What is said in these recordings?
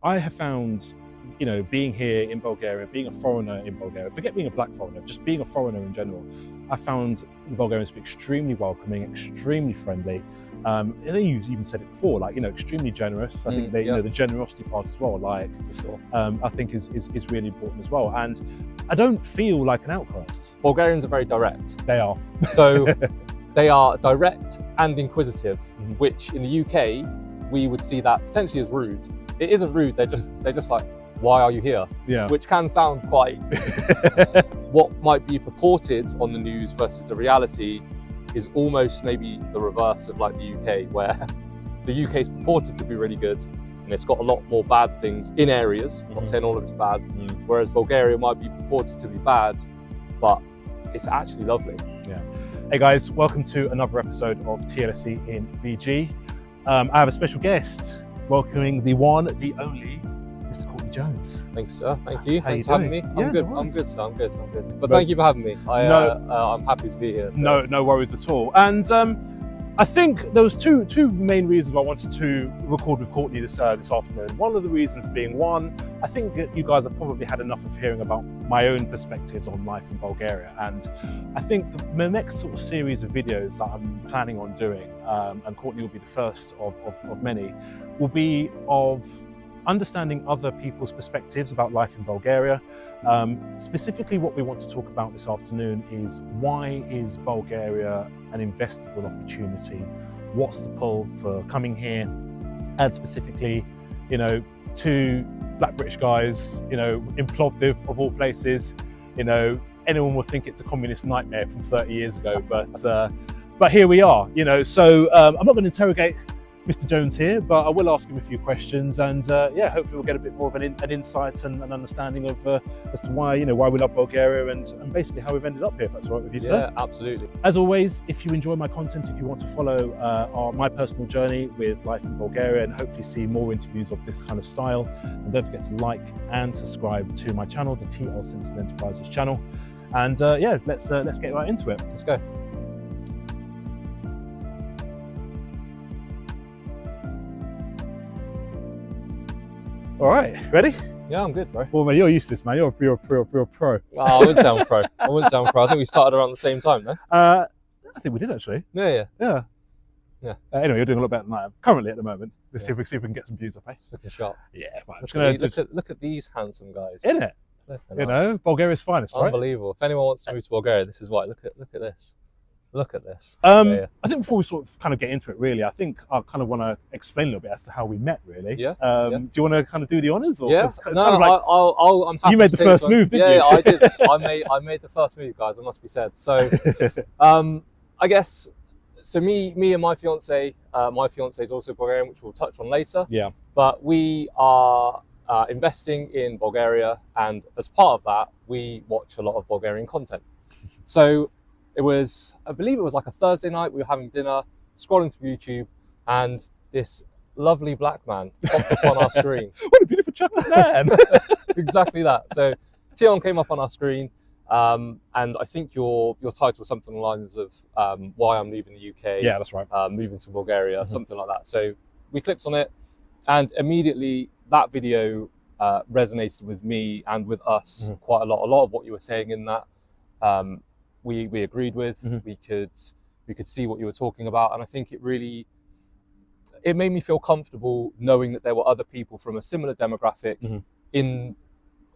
I have found, being here in Bulgaria, being a foreigner in Bulgaria, forget being a black foreigner, just being a foreigner in general, I found the Bulgarians to be extremely welcoming, extremely friendly. And then you even said it before, extremely generous. I think the generosity part as well, For sure. I think is really important as well. And I don't feel like an outcast. Bulgarians are very direct. They are. So they are direct and inquisitive, which in the UK, we would see that potentially as rude. It isn't rude, they're just like, why are you here? Yeah. Which can sound quite, what might be purported on the news versus the reality is almost maybe the reverse of like the UK, where the UK is purported to be really good and it's got a lot more bad things in areas. I'm not saying all of it's bad, whereas Bulgaria might be purported to be bad, but it's actually lovely. Yeah. Hey guys, welcome to another episode of TLSE in VG. I have a special guest welcoming the one, the only, Mr. Courtney Jones. Thanks, sir. Thank you. How Thanks you for having doing? me. I'm good. No I'm worries. good, sir. I'm good. But thank you for having me. I'm happy to be here. So. No worries at all. And I think there was two main reasons I wanted to record with Courtney this afternoon. One of the reasons being, one, I think that you guys have probably had enough of hearing about my own perspectives on life in Bulgaria. And I think the next sort of series of videos that I'm planning on doing, and Courtney will be the first of many, will be of understanding other people's perspectives about life in Bulgaria. Specifically, what we want to talk about this afternoon is, why is Bulgaria an investable opportunity? What's the pull for coming here? And specifically, two black British guys, in Plovdiv of all places. Anyone would think it's a communist nightmare from 30 years ago, but here we are. So I'm not going to interrogate Mr. Jones here, but I will ask him a few questions, and hopefully we'll get a bit more of an insight and an understanding of as to why we love Bulgaria and basically how we've ended up here. If that's all right with you, sir. Yeah, absolutely. As always, if you enjoy my content, if you want to follow my personal journey with life in Bulgaria and hopefully see more interviews of this kind of style, and don't forget to like and subscribe to my channel, the TL Simpson Enterprises channel. And let's get right into it. Let's go. All right, ready? Yeah, I'm good, bro. Well, man, you're used to this, man. You're a pro. Oh, I wouldn't sound pro. I think we started around the same time, no? I think we did actually. Yeah. Anyway, you're doing a lot better than I am currently at the moment. Let's see if we can get some views up, eh? It's looking sharp. Yeah, right. Look at these handsome guys. Isn't it? Bulgaria's finest, right? Unbelievable. If anyone wants to move to Bulgaria, this is why. Look at this. Look at this. I think before we sort of kind of get into it, really, I think I kind of want to explain a little bit as to how we met, really. Yeah. Do you want to kind of do the honours? Yeah. I'm happy. You made the first move, didn't you? Yeah, I did. I made the first move, guys. It must be said. So, I guess. So me and my fiance. My fiance is also Bulgarian, which we'll touch on later. Yeah. But we are investing in Bulgaria, and as part of that, we watch a lot of Bulgarian content. So. I believe it was like a Thursday night, we were having dinner, scrolling through YouTube, and this lovely black man popped up on our screen. What a beautiful chocolate man! Exactly that. So Tion came up on our screen, and I think your title was something along the lines of why I'm leaving the UK. Yeah, that's right. Moving to Bulgaria, something like that. So we clicked on it, and immediately that video resonated with me and with us quite a lot. A lot of what you were saying in that. We agreed with. We could see what you were talking about, and I think it made me feel comfortable knowing that there were other people from a similar demographic in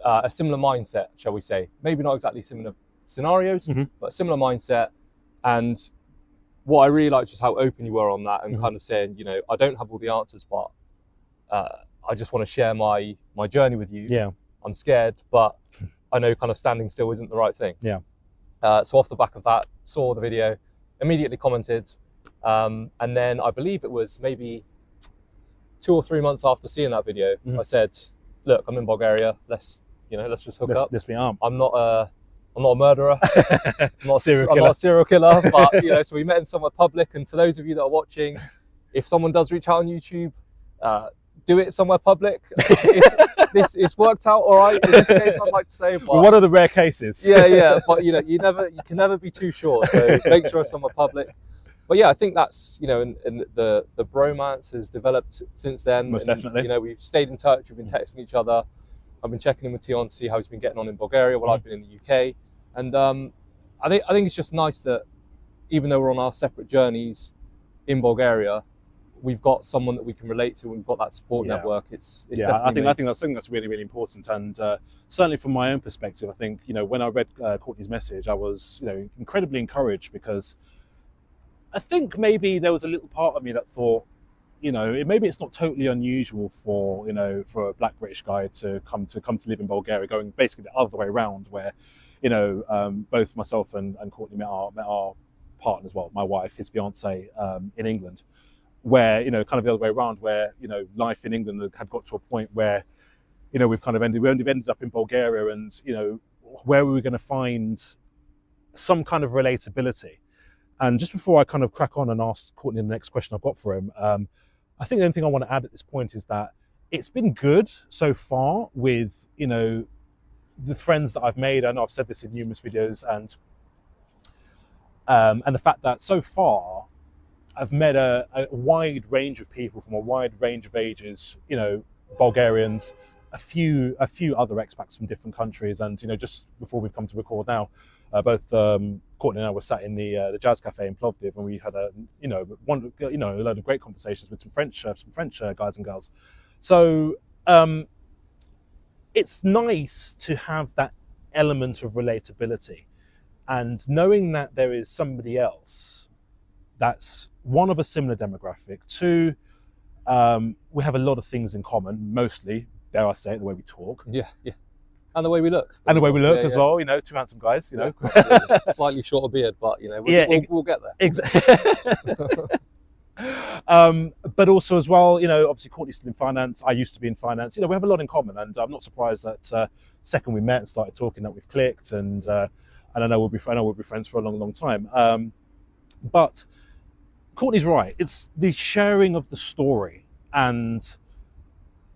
a similar mindset, shall we say? Maybe not exactly similar scenarios, but a similar mindset. And what I really liked was how open you were on that, and kind of saying, I don't have all the answers, but I just want to share my journey with you. Yeah, I'm scared, but I know kind of standing still isn't the right thing. Yeah. So off the back of that, saw the video, immediately commented, and then I believe it was maybe 2 or 3 months after seeing that video, I said, "Look, I'm in Bulgaria. Let's just hook up. Let's be armed. I'm not a murderer. I'm not Serial a serial killer. But so we met in somewhere public. And for those of you that are watching, if someone does reach out on YouTube, do it somewhere public. It's worked out all right in this case, I'd like to say. But one of the rare cases. Yeah. But you can never be too sure. So make sure it's somewhere public. but yeah, I think that's, you know, and the bromance has developed since then. Most and, definitely. You know, we've stayed in touch. We've been texting each other. I've been checking in with Tion to see how he's been getting on in Bulgaria while I've been in the UK. And I think it's just nice that even though we're on our separate journeys in Bulgaria, we've got someone that we can relate to, and we've got that support network. It's definitely I think that's really, really important. And certainly from my own perspective, I think, you know, when I read Courtney's message, I was, you know, incredibly encouraged, because I think maybe there was a little part of me that thought, you know, maybe it's not totally unusual for, you know, for a black British guy to come to live in Bulgaria, going basically the other way around, where, you know, both myself and Courtney met our partners, well, my wife, his fiancée, in England, where, you know, kind of the other way around, where, you know, life in England had got to a point where, you know, we ended up in Bulgaria, and, you know, where were we going to find some kind of relatability? And just before I kind of crack on and ask Courtney the next question I've got for him, I think the only thing I want to add at this point is that it's been good so far with, you know, the friends that I've made. I know I've said this in numerous videos, and the fact that so far I've met a wide range of people from a wide range of ages, you know, Bulgarians, a few other expats from different countries. And, you know, just before we've come to record now, both Courtney and I were sat in the Jazz Cafe in Plovdiv, and we had a load of great conversations with some French guys and girls. So it's nice to have that element of relatability, and knowing that there is somebody else that's one of a similar demographic. Two, we have a lot of things in common, mostly, dare I say it, the way we talk. Yeah. And the way we look. And the way we look as well, you know, two handsome guys, you know. Slightly shorter beard, but, you know, we'll get there. Exactly. But also as well, you know, obviously Courtney's still in finance. I used to be in finance. You know, we have a lot in common, and I'm not surprised that second we met and started talking that we've clicked, and I know we'll be friends for a long, long time. But Courtney's right. It's the sharing of the story, and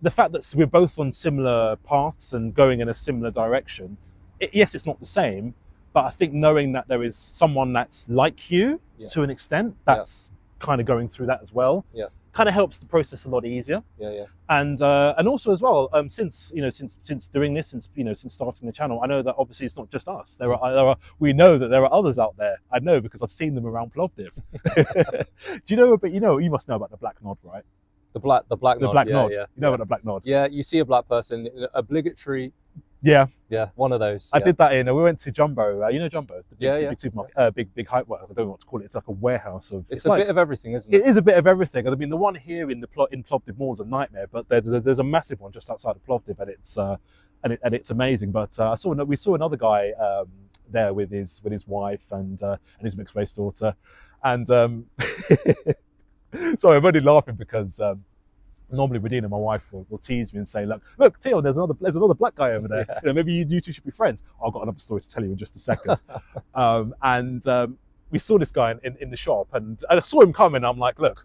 the fact that we're both on similar paths and going in a similar direction. Yes, it's not the same, but I think knowing that there is someone that's like you to an extent, that's kind of going through that as well, kind of helps the process a lot easier. And also as well, since doing this, since starting the channel, I know that obviously it's not just us. We know that there are others out there. I know because I've seen them around Plovdiv. Do you know? But you must know about the black nod, right? The black nod. You know about the black nod? Yeah, you see a black person, obligatory. Yeah, one of those. I did that we went to Jumbo. You know Jumbo, the big supermarket, big hype. Well, I don't know what to call it. It's like a warehouse of. It's a bit of everything, isn't it? It is a bit of everything. I mean, the one here in Plovdiv Mall is a nightmare, but there's a massive one just outside of Plovdiv, and it's amazing. But we saw another guy there with his wife and his mixed race daughter, and sorry, I'm only laughing because. Normally, Radina, my wife, will tease me and say, "Look, Theo, there's another black guy over there. You know, maybe you two should be friends." I've got another story to tell you in just a second. We saw this guy in the shop, and I saw him coming. I'm like, "Look,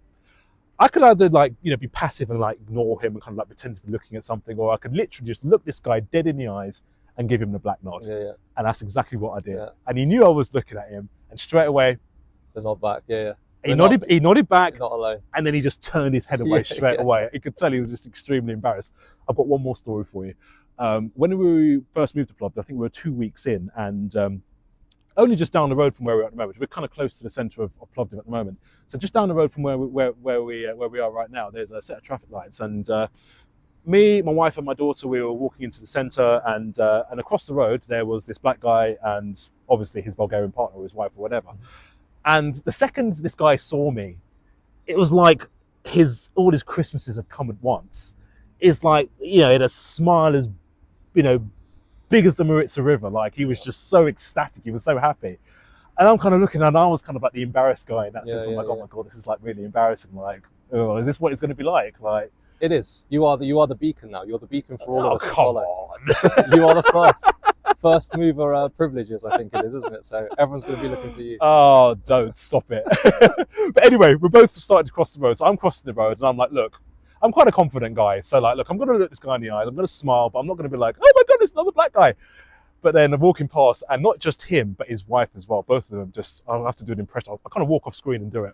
I could either be passive and ignore him and kind of pretend to be looking at something, or I could literally just look this guy dead in the eyes and give him the black nod." And that's exactly what I did. And he knew I was looking at him, and straight away, the nod back. He nodded back, not alone. And then he just turned his head away straight away. You could tell he was just extremely embarrassed. I've got one more story for you. When we first moved to Plovdiv, I think we were 2 weeks in, and only just down the road from where we are at the moment. We're kind of close to the centre of Plovdiv at the moment. So just down the road from where we are right now, there's a set of traffic lights, and me, my wife, and my daughter, we were walking into the centre, and across the road there was this black guy, and obviously his Bulgarian partner, or his wife, or whatever. And the second this guy saw me, it was like all his Christmases have come at once. It's like, he had a smile as, big as the Maritsa River. Like, he was just so ecstatic. He was so happy. And I'm kind of looking, and I was kind of like the embarrassed guy in that sense. I'm like, oh my God, this is like really embarrassing. Like, oh, is this what it's going to be like? Like, it is. You are the beacon now. You're the beacon for all of us to come follow. On. You are the first mover privileges, I think it is, isn't it? So everyone's going to be looking for you. Oh, don't stop it. But anyway, we're both starting to cross the road. So I'm crossing the road, and I'm like, look, I'm quite a confident guy. So look, I'm going to look this guy in the eyes. I'm going to smile, but I'm not going to be like, oh my God, it's another black guy. But then I'm walking past, and not just him, but his wife as well. Both of them I'll have to do an impression. I'll kind of walk off screen and do it.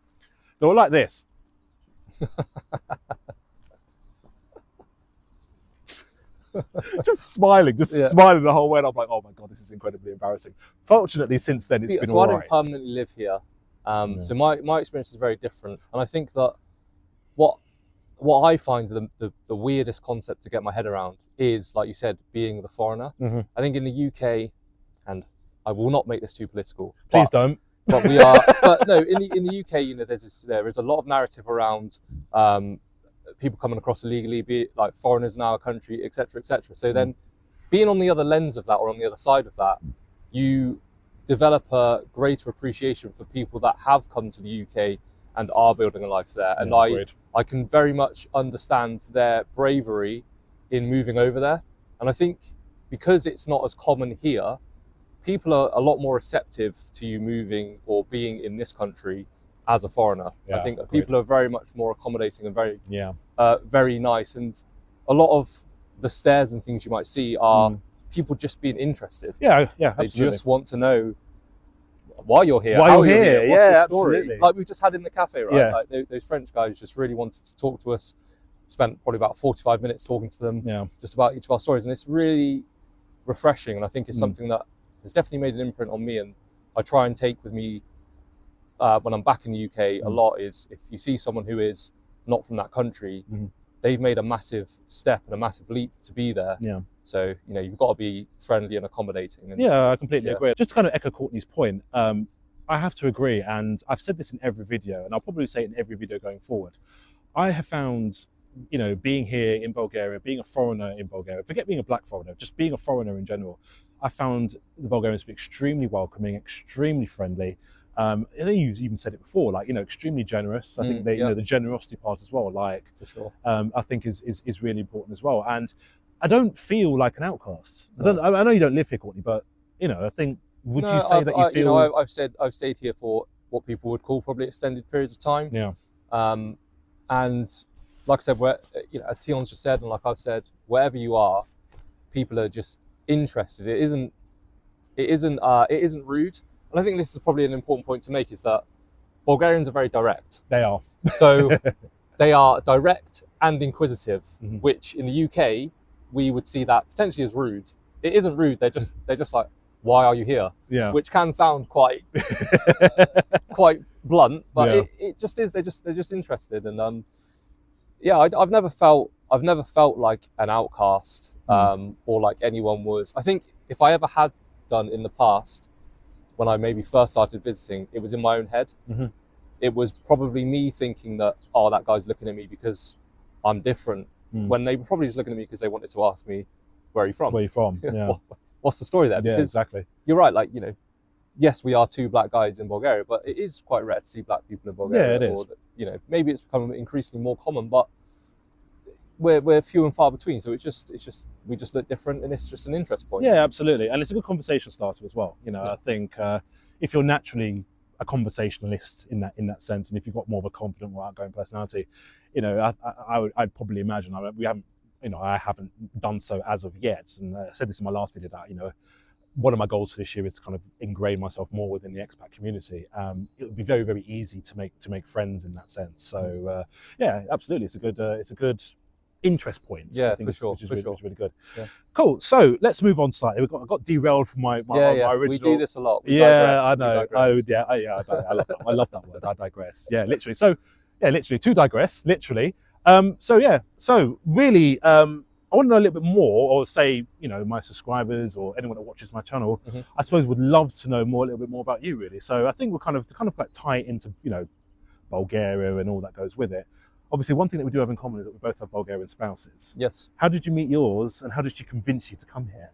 They were like this. just smiling the whole way. And I'm like, oh my God, this is incredibly embarrassing. Fortunately, since then, it's been all right. I don't permanently live here. So my experience is very different. And I think that what I find the weirdest concept to get my head around is, like you said, being the foreigner. I think in the UK, and I will not make this too political. Please don't. But we are. But no, in the UK, you know, there is a lot of narrative around people coming across illegally, be it like foreigners in our country, etc., etc. So then, being on the other lens of that, or on the other side of that, you develop a greater appreciation for people that have come to the UK and are building a life there. And I can very much understand their bravery in moving over there. And I think because it's not as common here, people are a lot more receptive to you moving or being in this country as a foreigner. I think people are very much more accommodating and very, very nice. And a lot of the stares and things you might see are people just being interested. They just want to know why you're here, what's your story? Absolutely. Like we've just had in the cafe, right? Like those French guys just really wanted to talk to us. Spent probably about 45 minutes talking to them just about each of our stories. And it's really refreshing. And I think it's something that has definitely made an imprint on me. And I try and take with me when I'm back in the UK a lot is, if you see someone who is not from that country, they've made a massive step and a massive leap to be there. So, you know, you've got to be friendly and accommodating. And I completely agree. Just to kind of echo Courtney's point, I have to agree, and I've said this in every video, and I'll probably say it in every video going forward. I have found, you know, being here in Bulgaria, being a foreigner in Bulgaria, forget being a black foreigner, just being a foreigner in general, I found the Bulgarians to be extremely welcoming, extremely friendly. I think you've even said it before, like, you know, extremely generous. I think they, you know, the generosity part as well, like, for sure. I think is really important as well. And I don't feel like an outcast. I know you don't live here, Courtney, but, you know, I think, would you say that you feel... You know, I've stayed here for what people would call probably extended periods of time. And like I said, you know, as Tion's just said, and like I've said, wherever you are, people are just interested. It isn't rude. And I think this is probably an important point to make, is that Bulgarians are very direct. They are. So they are direct and inquisitive, which in the UK, we would see that potentially as rude. It isn't rude. They're just like, why are you here? Which can sound quite blunt, but it just is. They're just interested. And I've never felt like an outcast, or like anyone was. I think if I ever had done in the past, when I maybe first started visiting, it was in my own head. It was probably me thinking that, oh, that guy's looking at me because I'm different, when they were probably just looking at me because they wanted to ask me, where are you from? Where are you from? What's the story there? Because exactly. You're right, like, you know, yes, we are two black guys in Bulgaria, but it is quite rare to see black people in Bulgaria. It is. Or, you know, maybe it's becoming increasingly more common, but we're few and far between. So it's just we just look different, and it's just an interest point. Yeah, absolutely. And it's a good conversation starter as well. You know, I think if you're naturally a conversationalist in that sense, and if you've got more of a confident or outgoing personality, you know, I'd probably imagine, I haven't done so as of yet. And I said this in my last video, that, you know, one of my goals for this year is to kind of ingrain myself more within the expat community. It would be very, very easy to make friends in that sense. So yeah, absolutely, it's a good interest point. Yeah, I think, for sure, which is really good. Yeah. Cool. So let's move on slightly. I got derailed from my original. We do this a lot. We digress. I know. I love that. I love that word. I digress. Yeah, literally. So yeah, literally to digress. Literally. So really, I want to know a little bit more, or say, you know, my subscribers or anyone that watches my channel, I suppose would love to know a little bit more about you, really. So I think we'll kind of like tie it into, you know, Bulgaria and all that goes with it. Obviously, one thing that we do have in common is that we both have Bulgarian spouses. Yes. How did you meet yours, and how did she convince you to come here?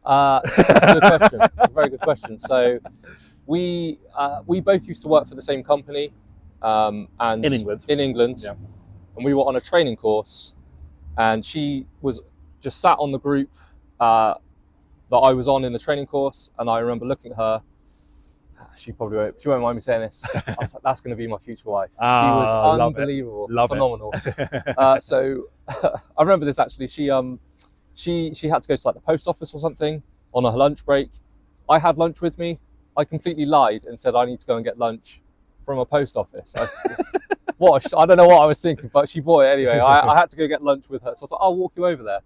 Good question. It's a very good question. So we both used to work for the same company, and in England. Yeah. And we were on a training course, and she was just sat on the group that I was on in the training course, and I remember looking at her. She won't mind me saying this. I was like, that's going to be my future wife. She was unbelievable, phenomenal. So I remember this actually. She had to go to like the post office or something on her lunch break. I had lunch with me. I completely lied and said I need to go and get lunch from a post office. I don't know what I was thinking, but she bought it anyway. I had to go get lunch with her, so I thought I'll walk you over there.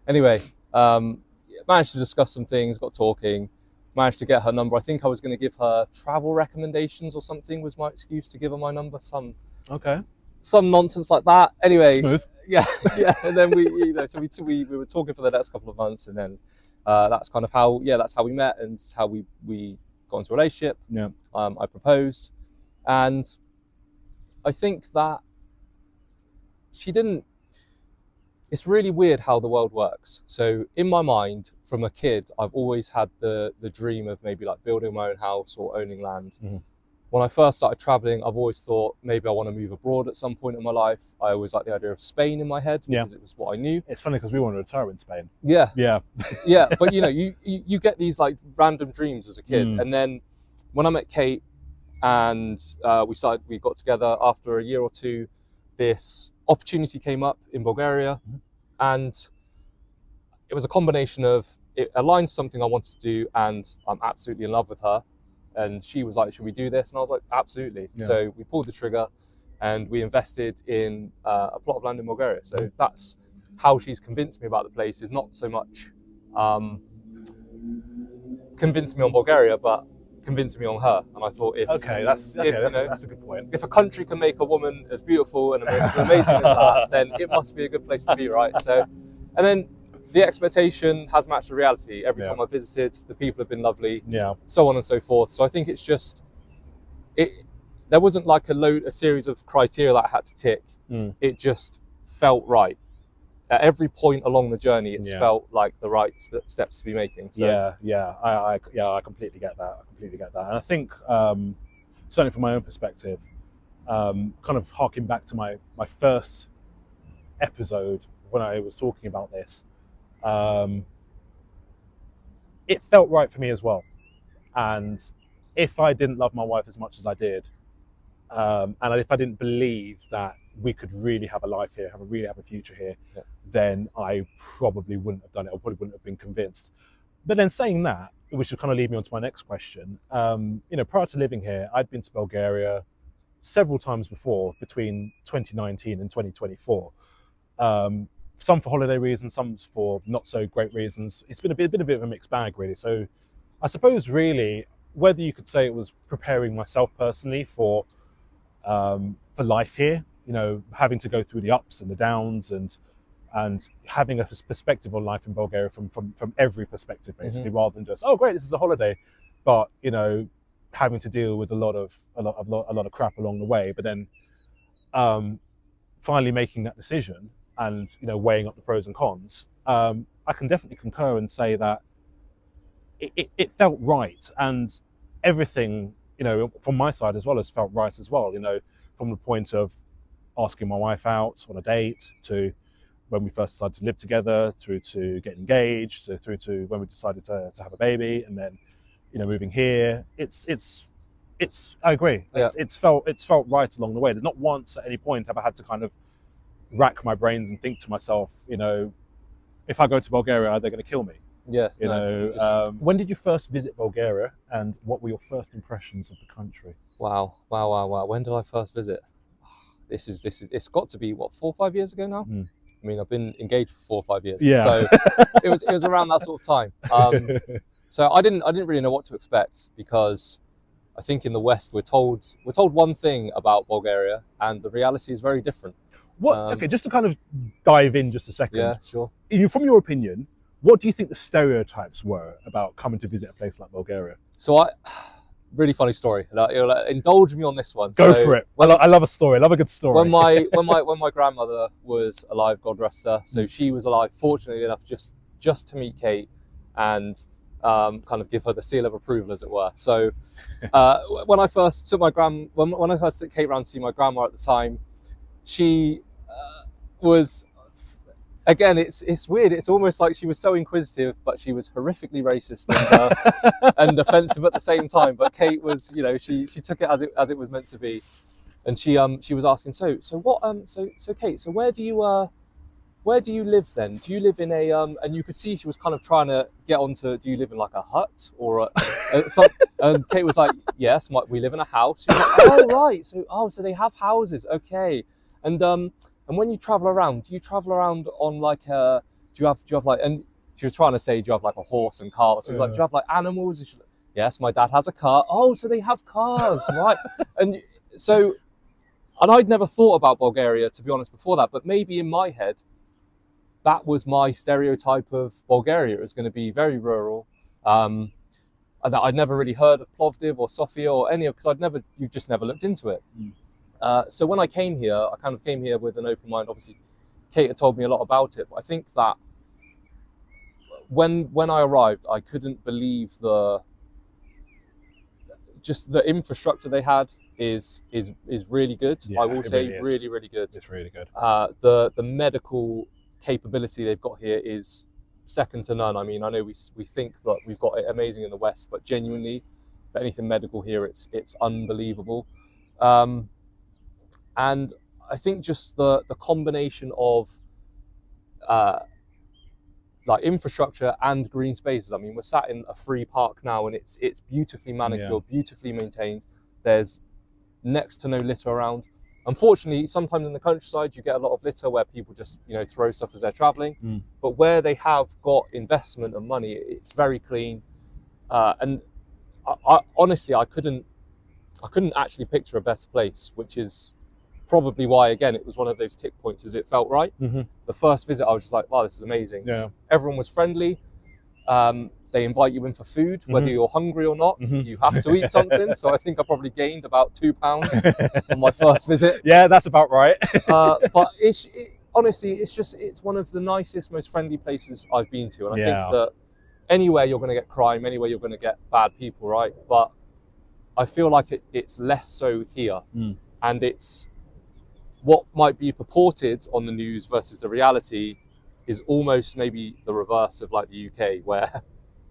Anyway, managed to discuss some things, got talking, managed to get her number. I think I was going to give her travel recommendations or something was my excuse to give her my number. Some nonsense like that. Anyway, smooth. Yeah. And then we were talking for the next couple of months, and then that's kind of how we met and how we got into a relationship. Yeah. I proposed, and I think that she didn't. It's really weird how the world works. So in my mind, from a kid, I've always had the dream of maybe like building my own house or owning land. Mm-hmm. When I first started traveling, I've always thought maybe I want to move abroad at some point in my life. I always liked the idea of Spain in my head because it was what I knew. It's funny because we want to retire in Spain. Yeah. Yeah. But you get these like random dreams as a kid. And then when I met Kate and we got together after a year or two, this opportunity came up in Bulgaria, and it was a combination of it aligned something I wanted to do, and I'm absolutely in love with her. And she was like, should we do this? And I was like, absolutely. Yeah. So we pulled the trigger and we invested in a plot of land in Bulgaria. So that's how she's convinced me about the place, is not so much convinced me on Bulgaria, but convincing me on her. And I thought that's a good point. If a country can make a woman as beautiful and as amazing as that, then it must be a good place to be, right? So, and then the expectation has matched the reality. Every time I visited, the people have been lovely, so on and so forth. So I think it's just, there wasn't like a series of criteria that I had to tick. It just felt right. At every point along the journey, it's felt like the right steps to be making. So. I completely get that. And I think, certainly from my own perspective, kind of harking back to my first episode when I was talking about this, it felt right for me as well. And if I didn't love my wife as much as I did, and if I didn't believe that we could really have a life here, have a future here, then I probably wouldn't have done it. I probably wouldn't have been convinced. But then saying that, which would kind of lead me on to my next question. Prior to living here, I'd been to Bulgaria several times before, between 2019 and 2024. Some for holiday reasons, some for not so great reasons. It's been a bit of a mixed bag, really. So I suppose really, whether you could say it was preparing myself personally for life here, having to go through the ups and the downs and having a perspective on life in Bulgaria from every perspective, basically, rather than just, oh great, this is a holiday, but having to deal with a lot of crap along the way. But then finally making that decision and weighing up the pros and cons, I can definitely concur and say that it felt right, and everything from my side as well has felt right as well. From the point of asking my wife out on a date, to when we first started to live together, through to getting engaged, through to when we decided to have a baby, and then moving here. It's I agree. Yeah. It's felt right along the way. Not once at any point have I had to kind of rack my brains and think to myself, if I go to Bulgaria, are they going to kill me? Yeah. When did you first visit Bulgaria, and what were your first impressions of the country? Wow. When did I first visit? It's got to be 4 or 5 years ago now. I mean, I've been engaged for 4 or 5 years. Yeah. So it was around that sort of time. So I didn't really know what to expect, because I think in the West we're told one thing about Bulgaria, and the reality is very different. Okay, just to kind of dive in just a second. Yeah, sure. From your opinion, what do you think the stereotypes were about coming to visit a place like Bulgaria? So really funny story. Indulge me on this one. Go for it. I love a story. I love a good story. When my grandmother was alive, God rest her, so she was alive, fortunately enough, just to meet Kate and kind of give her the seal of approval, as it were. So when I first took Kate round to see my grandma at the time, she was, again, it's weird. It's almost like she was so inquisitive, but she was horrifically racist and offensive at the same time. But Kate was, she took it as it was meant to be, and she was asking, so Kate, so where do you where do you live then? Do you live in a and you could see she was kind of trying to get onto, do you live in like a hut or and Kate was like, yes, we live in a house. She was like, oh right, so they have houses, okay. And when you travel around, do you travel around on like do you have like, and she was trying to say, do you have like a horse and cart? So like, do you have like animals? And she's like, yes, my dad has a car. Oh, so they have cars, right? And so, and I'd never thought about Bulgaria, to be honest, before that, but maybe in my head, that was my stereotype of Bulgaria. It was going to be very rural. And that I'd never really heard of Plovdiv or Sofia or any of, because you just never looked into it. So when I came here, I kind of came here with an open mind. Obviously, Kate had told me a lot about it, but I think that when I arrived, I couldn't believe the infrastructure they had is really good. Yeah, I will say really, really good. It's really good. The medical capability they've got here is second to none. I mean, I know we think that we've got it amazing in the West, but genuinely, for anything medical here, it's unbelievable. And I think just the combination of like infrastructure and green spaces. I mean, we're sat in a free park now, and it's beautifully manicured, beautifully maintained. There's next to no litter around. Unfortunately, sometimes in the countryside, you get a lot of litter where people just, throw stuff as they're traveling. But where they have got investment and money, it's very clean. And I honestly, I couldn't actually picture a better place, which is probably why, again, it was one of those tick points, as it felt right. The first visit, I was just like, wow, this is amazing. Yeah. Everyone was friendly. They invite you in for food, whether you're hungry or not. You have to eat something. So I think I probably gained about 2 pounds on my first visit. Yeah, that's about right. But honestly, it's one of the nicest, most friendly places I've been to. And I think that anywhere you're going to get crime, anywhere you're going to get bad people, right? But I feel like it's less so here. And it's what might be purported on the news versus the reality is almost maybe the reverse of like the UK, where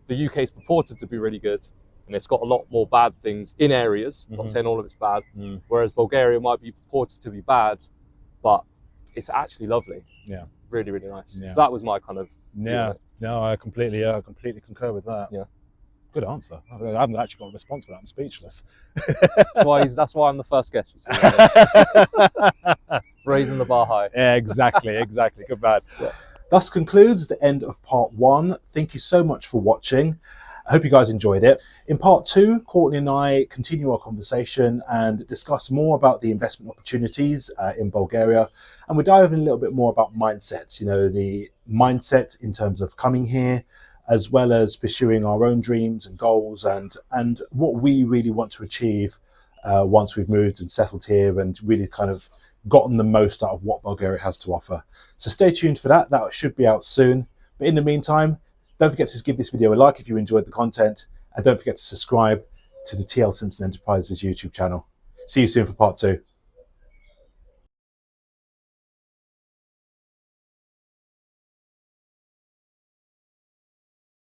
the UK is purported to be really good and it's got a lot more bad things in areas. I'm not saying all of it's bad. Whereas Bulgaria might be purported to be bad, but it's actually lovely. Yeah. Really, really nice. Yeah. So that was my kind of no, I completely concur with that. Yeah. Good answer. I haven't actually got a response for that. I'm speechless. That's why I'm the first guest. You see. Raising the bar high. Yeah, exactly. Good man. Yeah. Thus concludes the end of part 1. Thank you so much for watching. I hope you guys enjoyed it. In part 2, Courtney and I continue our conversation and discuss more about the investment opportunities in Bulgaria. And we dive in a little bit more about mindsets, the mindset in terms of coming here, as well as pursuing our own dreams and goals and what we really want to achieve once we've moved and settled here and really kind of gotten the most out of what Bulgaria has to offer. So stay tuned for that. That should be out soon. But in the meantime, don't forget to give this video a like if you enjoyed the content, and don't forget to subscribe to the TL Simpson Enterprises YouTube channel. See you soon for part 2.